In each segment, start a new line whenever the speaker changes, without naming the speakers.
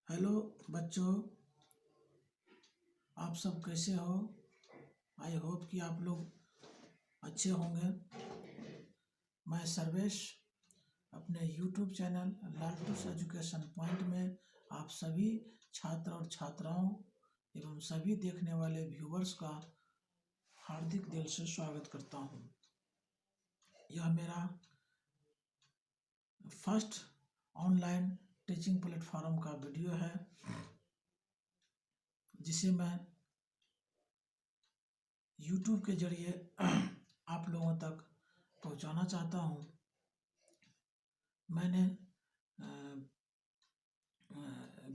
Hello बच्चों, आप सब कैसे हो। आई होप कि आप लोग अच्छे होंगे। मैं सर्वेश अपने यूट्यूब चैनल लालटूस एजुकेशन पॉइंट में आप सभी छात्र और छात्राओं एवं सभी देखने वाले व्यूवर्स का हार्दिक दिल से स्वागत करता हूं। यह मेरा फर्स्ट ऑनलाइन टीचिंग प्लेटफॉर्म का वीडियो है, जिसे मैं यूट्यूब के जरिए आप लोगों तक पहुंचाना चाहता हूं। मैंने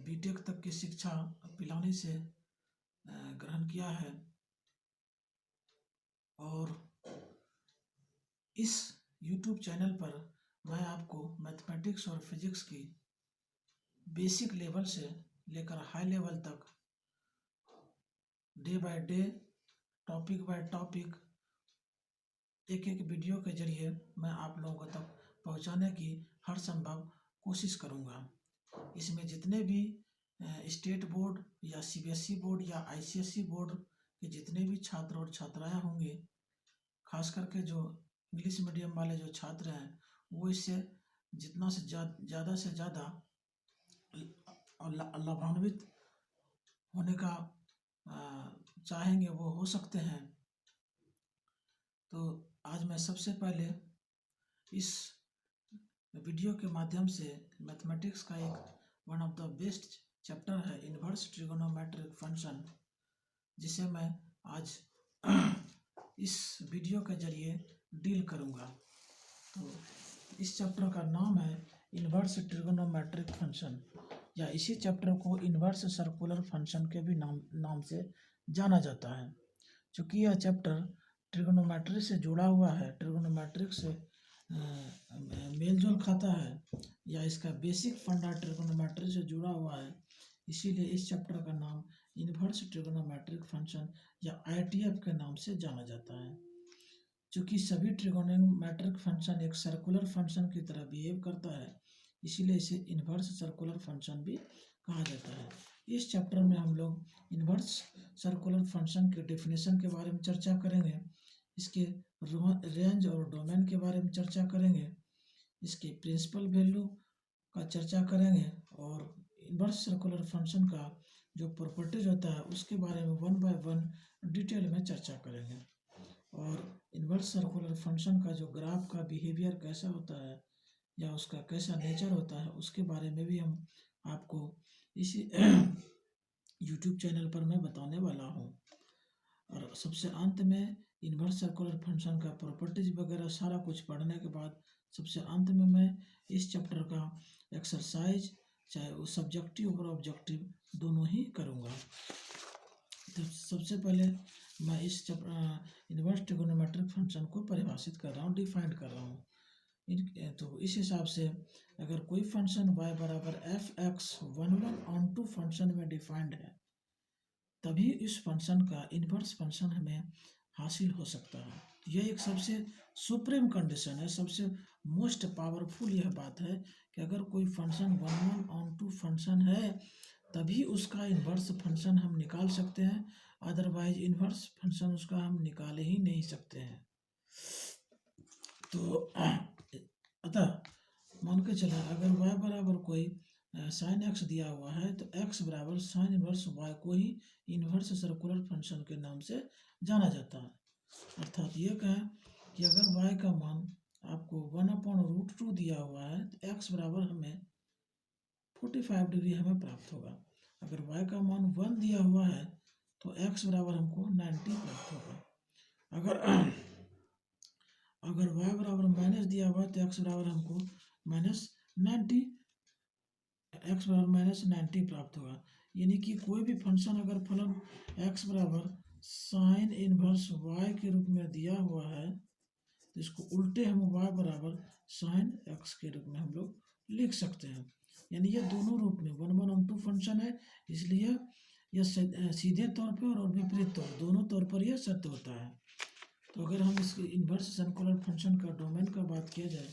बीटेक तक की शिक्षा पिलानी से ग्रहण किया है और इस YouTube चैनल पर मैं आपको मैथमेटिक्स और फिजिक्स की बेसिक लेवल से लेकर हाई लेवल तक day by day, topic by topic, एक एक वीडियो के जरिए मैं आप लोगों तक पहुंचाने की हर संभव कोशिश करूंगा। इसमें जितने भी स्टेट बोर्ड या CBSE बोर्ड या ICSE बोर्ड के जितने भी छात्र और छात्राएं होंगे, खास करके जो इंग्लिश मीडियम वाले जो छात्र हैं, वो इससे जितना से ज़्यादा से ज़्यादा लाभान्वित होने का चाहेंगे वो हो सकते हैं। तो आज मैं सबसे पहले इस वीडियो के माध्यम से मैथमेटिक्स का एक one of the best chapter है इन्वर्स ट्रिगोनोमेट्रिक फंक्शन, जिसे मैं आज इस वीडियो के जरिए डील करूंगा। तो इस चैप्टर का नाम है इन्वर्स ट्रिगोनोमेट्रिक फंक्शन, या इसी चैप्टर को इन्वर्स सर्कुलर फंक्शन के भी नाम से जाना जाता है। चूँकि यह चैप्टर ट्रिगोनोमेट्री से जुड़ा हुआ है, ट्रिगोनोमेट्रिक से मेल जोल खाता है, या इसका बेसिक फंडा ट्रिगोनोमेट्री से जुड़ा हुआ है, इसीलिए इस चैप्टर का नाम इन्वर्स ट्रिगोनोमेट्रिक फंक्शन या ITF के नाम से जाना जाता है। चूँकि सभी ट्रिगोनोमेट्रिक फंक्शन एक सर्कुलर फंक्शन की तरह बिहेव करता है, इसीलिए इसे इन्वर्स सर्कुलर फंक्शन भी कहा जाता है। इस चैप्टर में हम लोग इन्वर्स सर्कुलर फंक्शन के डेफिनेशन के बारे में चर्चा करेंगे, इसके रेंज और डोमेन के बारे में चर्चा करेंगे, इसके प्रिंसिपल वैल्यू का चर्चा करेंगे, और इन्वर्स सर्कुलर फंक्शन का जो प्रॉपर्टीज होता है उसके बारे में वन बाय वन डिटेल में चर्चा करेंगे। और इन्वर्स सर्कुलर फंक्शन का जो ग्राफ का बिहेवियर कैसा होता है या उसका कैसा नेचर होता है, उसके बारे में भी हम आपको इसी YouTube चैनल पर मैं बताने वाला हूँ। और सबसे अंत में इन्वर्स सर्कुलर फंक्शन का प्रॉपर्टीज वगैरह सारा कुछ पढ़ने के बाद सबसे अंत में मैं इस चैप्टर का एक्सरसाइज, चाहे वो सब्जेक्टिव और ऑब्जेक्टिव दोनों ही करूँगा। तो सबसे पहले मैं इस इन्वर्स ट्रिगोनोमेट्रिक फंक्शन को परिभाषित कर रहा हूँ, डिफाइंड कर रहा हूँ। तो इस हिसाब से अगर कोई फंक्शन y बराबर f(x) 1/(on)(2) फंक्शन में डिफाइंड है, तभी इस फंक्शन का इन्वर्स फंक्शन हमें हासिल हो सकता है। यह एक सबसे सुप्रीम कंडीशन है, सबसे मोस्ट पावरफुल यह बात है कि अगर कोई फंक्शन 1/(on)(2) फंक्शन है, तभी उसका इन्वर्स फंक्शन हम निकाल सकते हैं, अदरवाइज इन्वर्स फंक्शन उसका हम निकाल ही नहीं सकते हैं। तो अतः मान के चला, अगर y बराबर कोई साइन x दिया हुआ है, तो x बराबर साइन इन्वर्स y को ही इन्वर्स सर्कुलर फंक्शन के नाम से जाना जाता है। अर्थात ये कहें कि अगर y का मान आपको 1/√2 दिया हुआ है, तो x बराबर हमें 45 डिग्री हमें प्राप्त होगा। अगर y का मान 1 दिया हुआ है, तो x बराबर हमको 90 प्राप्त होगा। अगर y बराबर माइनस दिया हुआ है, तो x बराबर हमको -90 प्राप्त होगा। यानी कि कोई भी फंक्शन अगर फलन x बराबर साइन इनवर्स y के रूप में दिया हुआ है, तो इसको उल्टे हम y बराबर साइन x के रूप में हम लोग लिख सकते हैं। यानी ये दोनों रूप में 1/(on)(2) फंक्शन है, इसलिए यह सीधे तौर पर और विपरीत तौर दोनों तौर पर यह सत्य होता है। तो अगर हम इसके इन्वर्स सर्कुलर फंक्शन का डोमेन का बात किया जाए,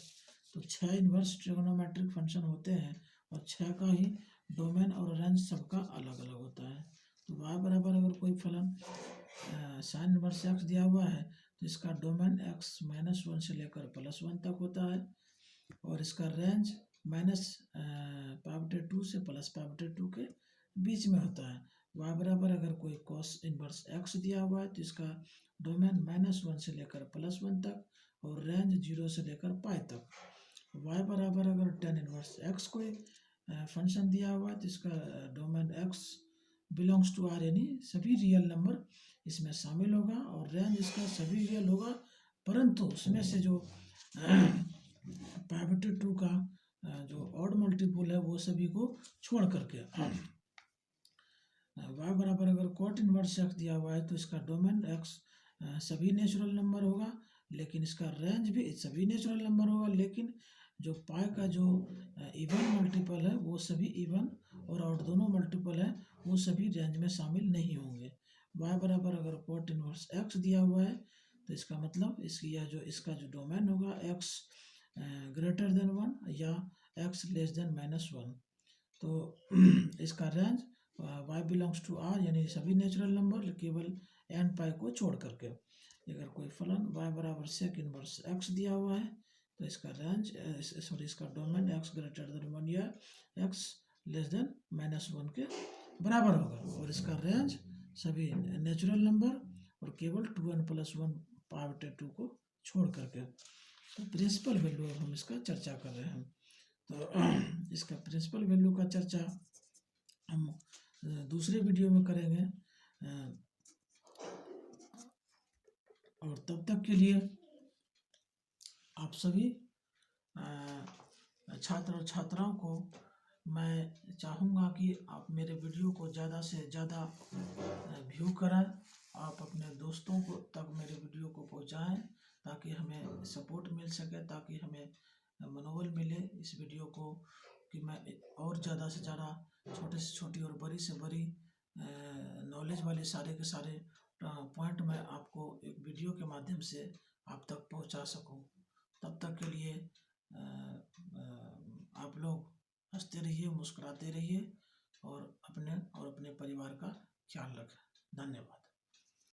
तो 6 इन्वर्स ट्रिगोनोमेट्रिक फंक्शन होते हैं, और 6 का ही डोमेन और रेंज सबका अलग अलग होता है। तो y बराबर अगर कोई फलन साइन इनवर्स एक्स दिया हुआ है तो इसका डोमेन x -1 से लेकर +1 तक होता है और इसका रेंज -π/2 से +π/2 के बीच में होता है। y बराबर अगर कोई cos इनवर्स x दिया हुआ है तो इसका डोमेन -1 से लेकर +1 तक और रेंज 0 से लेकर π तक। y बराबर अगर tan इनवर्स x कोई फंक्शन दिया हुआ है तो इसका domain x belongs to R यानी सभी रियल नंबर इसमें शामिल होगा और रेंज इसका सभी रियल होगा, परंतु उसमें से जो π/2 का जो ऑड मल्टीपल है वो सभी को छोड़ करके। y बराबर अगर कॉट इनवर्स x दिया हुआ है तो इसका डोमेन x सभी नेचुरल नंबर होगा, लेकिन इसका रेंज भी सभी नेचुरल नंबर होगा, लेकिन जो पाई का जो इवन मल्टीपल है वो सभी इवन और ऑड दोनों मल्टीपल है वो सभी रेंज में शामिल नहीं होंगे। y बराबर अगर कॉट इनवर्स x दिया हुआ है तो इसका मतलब इसका जो डोमेन होगा x ग्रेटर देन 1 या x लेस देन -1। तो इसका range y belongs to r यानी सभी नेचुरल नंबर केवल n पाई को छोड़ करके। अगर कोई फलन y बराबर सेक इनवर्स x दिया हुआ है तो इसका रेंज इसका डोमेन x ग्रेटर देन 1 या x लेस देन -1 के बराबर होगा और इसका रेंज सभी नेचुरल नंबर और केवल 2n + 1 π/2 को छोड़ करके। तो प्रिंसिपल वैल्यू अब हम इसका चर्चा कर रहे हैं। तो इसका प्रिंसिपल वैल्यू का चर्चा हम दूसरे वीडियो में करेंगे और तब तक के लिए आप सभी छात्र और छात्राओं को मैं चाहूँगा कि आप मेरे वीडियो को ज़्यादा से ज़्यादा व्यू करें, आप अपने दोस्तों को तक मेरे वीडियो को पहुँचाएं ताकि हमें सपोर्ट मिल सके, ताकि हमें मनोबल मिले इस वीडियो को कि मैं और ज़्यादा से ज़्यादा छोटे से छोटी और बड़ी से बड़ी नॉलेज वाले सारे के सारे पॉइंट मैं आपको एक वीडियो के माध्यम से आप तक पहुंचा सकूं। तब तक के लिए आप लोग हंसते रहिए, मुस्कुराते रहिए और अपने परिवार का ख्याल रखें। धन्यवाद।